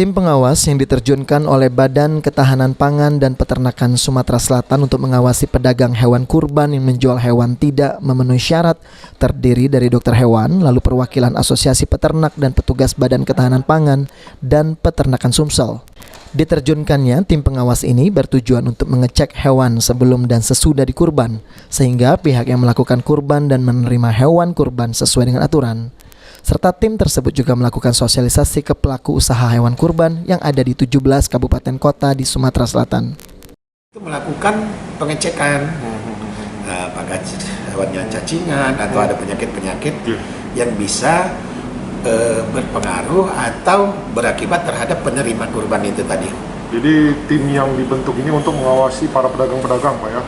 Tim pengawas yang diterjunkan oleh Badan Ketahanan Pangan dan Peternakan Sumatera Selatan untuk mengawasi pedagang hewan kurban yang menjual hewan tidak memenuhi syarat terdiri dari dokter hewan, lalu perwakilan Asosiasi Peternak dan petugas Badan Ketahanan Pangan dan Peternakan Sumsel. Diterjunkannya tim pengawas ini bertujuan untuk mengecek hewan sebelum dan sesudah dikurban, sehingga pihak yang melakukan kurban dan menerima hewan kurban sesuai dengan aturan. Serta tim tersebut juga melakukan sosialisasi ke pelaku usaha hewan kurban yang ada di 17 kabupaten kota di Sumatera Selatan. Melakukan pengecekan apakah hewannya cacingan atau ada penyakit-penyakit yang bisa berpengaruh atau berakibat terhadap penerima kurban itu tadi. Jadi tim yang dibentuk ini untuk mengawasi para pedagang-pedagang, Pak ya?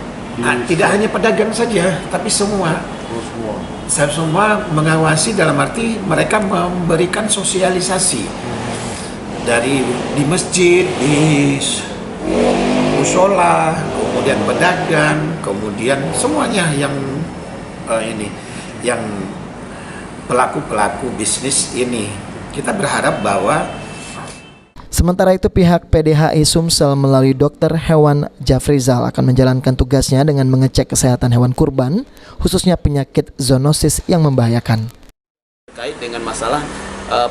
Tidak hanya pedagang saja, tapi semua. Semua mengawasi dalam arti mereka memberikan sosialisasi dari di masjid, di musola, kemudian pedagang, kemudian semuanya yang yang pelaku bisnis ini. Kita berharap bahwa sementara itu pihak PDHI Sumsel melalui Dokter Hewan Jafrizal akan menjalankan tugasnya dengan mengecek kesehatan hewan kurban, khususnya penyakit zoonosis yang membahayakan. Terkait dengan masalah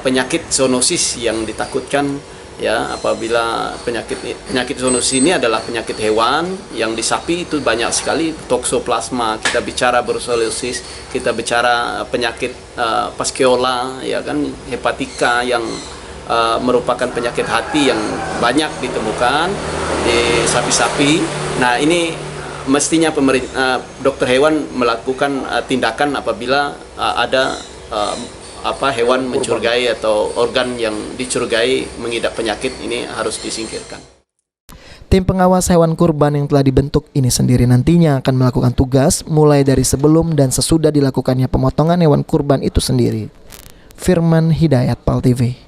penyakit zoonosis yang ditakutkan, ya, apabila penyakit zoonosis ini adalah penyakit hewan yang di sapi itu banyak sekali, toksoplasma, kita bicara brucellosis, kita bicara penyakit Paschiola, ya kan, hepatika yang merupakan penyakit hati yang banyak ditemukan di sapi-sapi. Nah, ini mestinya dokter hewan melakukan tindakan apabila ada hewan mencurigai atau organ yang dicurigai mengidap penyakit, ini harus disingkirkan. Tim pengawas hewan kurban yang telah dibentuk ini sendiri nantinya akan melakukan tugas mulai dari sebelum dan sesudah dilakukannya pemotongan hewan kurban itu sendiri. Firman Hidayat, PAL TV.